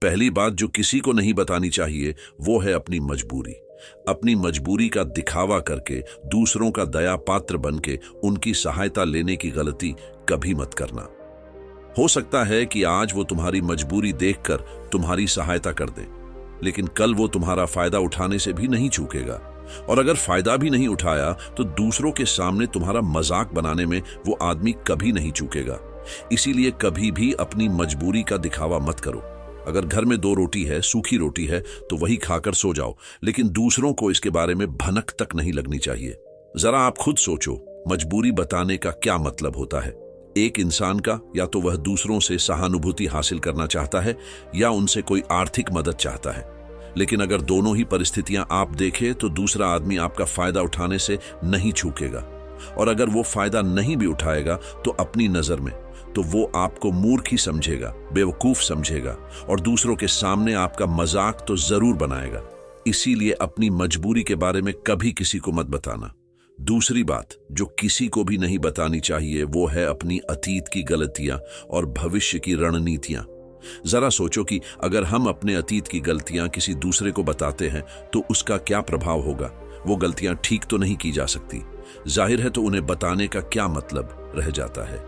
पहली बात जो किसी को नहीं बतानी चाहिए वो है अपनी मजबूरी। अपनी मजबूरी का दिखावा करके दूसरों का दया पात्र बनके उनकी सहायता लेने की गलती कभी मत करना। हो सकता है कि आज वो तुम्हारी मजबूरी देखकर तुम्हारी सहायता कर दे, लेकिन कल वो तुम्हारा फायदा उठाने से भी नहीं चूकेगा। और अगर फायदा भी नहीं उठाया तो दूसरों के सामने तुम्हारा मजाक बनाने में वो आदमी कभी नहीं चूकेगा। इसीलिए कभी भी अपनी मजबूरी का दिखावा मत करो। अगर घर में 2 रोटी है, सूखी रोटी है, तो वही खाकर सो जाओ, लेकिन दूसरों को इसके बारे में भनक तक नहीं लगनी चाहिए। जरा आप खुद सोचो, मजबूरी बताने का क्या मतलब होता है। एक इंसान का या तो वह दूसरों से सहानुभूति हासिल करना चाहता है या उनसे कोई आर्थिक मदद चाहता है। लेकिन अगर दोनों ही परिस्थितियां आप देखें तो दूसरा आदमी आपका फायदा उठाने से नहीं चूकेगा, और अगर वो फायदा नहीं भी उठाएगा तो अपनी नजर में तो वो आपको मूर्ख ही समझेगा, बेवकूफ समझेगा, और दूसरों के सामने आपका मजाक तो जरूर बनाएगा। इसीलिए अपनी मजबूरी के बारे में कभी किसी को मत बताना। दूसरी बात जो किसी को भी नहीं बतानी चाहिए वो है अपनी अतीत की गलतियां और भविष्य की रणनीतियां। जरा सोचो कि अगर हम अपने अतीत की गलतियां किसी दूसरे को बताते हैं तो उसका क्या प्रभाव होगा। वो गलतियां ठीक तो नहीं की जा सकती, जाहिर है, तो उन्हें बताने का क्या मतलब रह जाता है।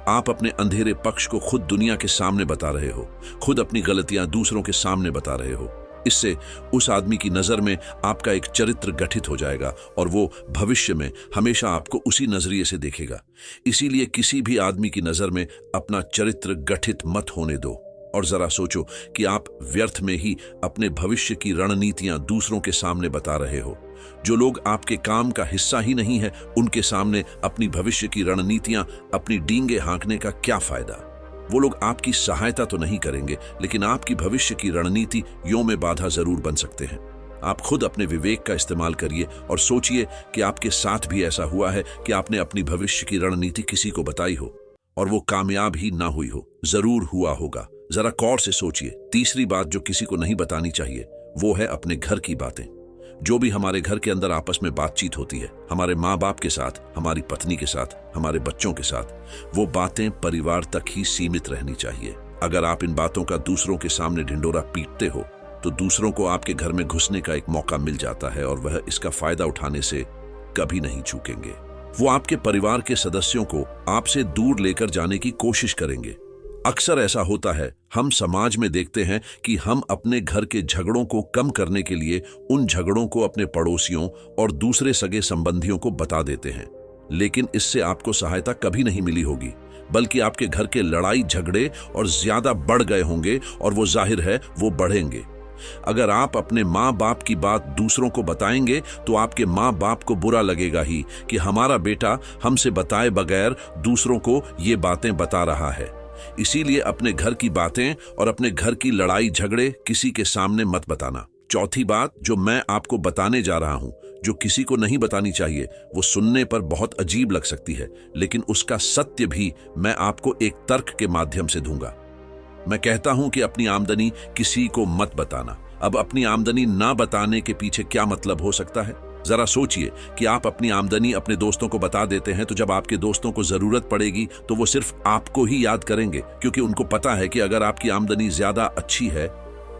आप अपने अंधेरे पक्ष को खुद दुनिया के सामने बता रहे हो, खुद अपनी गलतियां दूसरों के सामने बता रहे हो। इससे उस आदमी की नजर में आपका एक चरित्र गठित हो जाएगा और वो भविष्य में हमेशा आपको उसी नजरिए से देखेगा। इसीलिए किसी भी आदमी की नजर में अपना चरित्र गठित मत होने दो। और जरा सोचो कि आप व्यर्थ में ही अपने भविष्य की रणनीतियां दूसरों के सामने बता रहे हो। जो लोग आपके काम का हिस्सा ही नहीं है, उनके सामने अपनी भविष्य की रणनीतियां, अपनी डींगे हाँकने का क्या फायदा। वो लोग आपकी सहायता तो नहीं करेंगे, लेकिन आपकी भविष्य की रणनीति यों में बाधा जरूर बन सकते हैं। आप खुद अपने विवेक का इस्तेमाल करिए और सोचिए कि आपके साथ भी ऐसा हुआ है कि आपने अपनी भविष्य की रणनीति किसी को बताई हो और वो कामयाब ही ना हुई हो। जरूर हुआ होगा, जरा गौर से सोचिए। तीसरी बात जो किसी को नहीं बतानी चाहिए वो है अपने घर की बातें। जो भी हमारे घर के अंदर आपस में बातचीत होती है, हमारे माँ बाप के साथ, हमारी पत्नी के साथ, हमारे बच्चों के साथ, वो बातें परिवार तक ही सीमित रहनी चाहिए। अगर आप इन बातों का दूसरों के सामने ढिंडोरा पीटते हो तो दूसरों को आपके घर में घुसने का एक मौका मिल जाता है और वह इसका फायदा उठाने से कभी नहीं चूकेंगे। वो आपके परिवार के सदस्यों को आपसे दूर लेकर जाने की कोशिश करेंगे। अक्सर ऐसा होता है, हम समाज में देखते हैं कि हम अपने घर के झगड़ों को कम करने के लिए उन झगड़ों को अपने पड़ोसियों और दूसरे सगे संबंधियों को बता देते हैं, लेकिन इससे आपको सहायता कभी नहीं मिली होगी, बल्कि आपके घर के लड़ाई झगड़े और ज्यादा बढ़ गए होंगे, और वो जाहिर है वो बढ़ेंगे। अगर आप अपने माँ बाप की बात दूसरों को बताएंगे तो आपके माँ बाप को बुरा लगेगा ही कि हमारा बेटा हमसे बताए बगैर दूसरों को ये बातें बता रहा है। इसीलिए अपने घर की बातें और अपने घर की लड़ाई झगड़े किसी के सामने मत बताना। चौथी बात जो मैं आपको बताने जा रहा हूं, जो किसी को नहीं बतानी चाहिए, वो सुनने पर बहुत अजीब लग सकती है, लेकिन उसका सत्य भी मैं आपको एक तर्क के माध्यम से दूंगा। मैं कहता हूं कि अपनी आमदनी किसी को मत बताना। अब अपनी आमदनी ना बताने के पीछे क्या मतलब हो सकता है। जरा सोचिए कि आप अपनी आमदनी अपने दोस्तों को बता देते हैं, तो जब आपके दोस्तों को जरूरत पड़ेगी तो वो सिर्फ आपको ही याद करेंगे, क्योंकि उनको पता है कि अगर आपकी आमदनी ज्यादा अच्छी है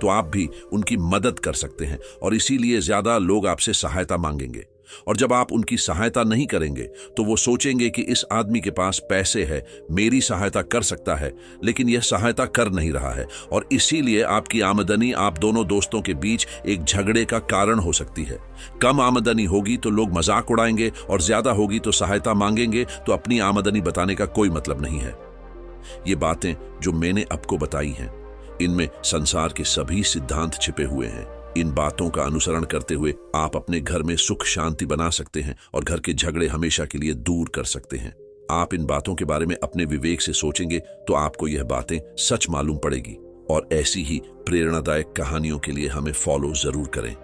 तो आप भी उनकी मदद कर सकते हैं, और इसीलिए ज्यादा लोग आपसे सहायता मांगेंगे। और जब आप उनकी सहायता नहीं करेंगे तो वो सोचेंगे कि इस आदमी के पास पैसे है, मेरी सहायता कर सकता है, लेकिन यह सहायता कर नहीं रहा है, और इसीलिए आपकी आमदनी आप दोनों दोस्तों के बीच एक झगड़े का कारण हो सकती है। कम आमदनी होगी तो लोग मजाक उड़ाएंगे, और ज्यादा होगी तो सहायता मांगेंगे, तो अपनी आमदनी बताने का कोई मतलब नहीं है। ये बातें जो मैंने आपको बताई हैं, इनमें संसार के सभी सिद्धांत छिपे हुए हैं। इन बातों का अनुसरण करते हुए आप अपने घर में सुख शांति बना सकते हैं और घर के झगड़े हमेशा के लिए दूर कर सकते हैं। आप इन बातों के बारे में अपने विवेक से सोचेंगे तो आपको यह बातें सच मालूम पड़ेगी, और ऐसी ही प्रेरणादायक कहानियों के लिए हमें फॉलो जरूर करें।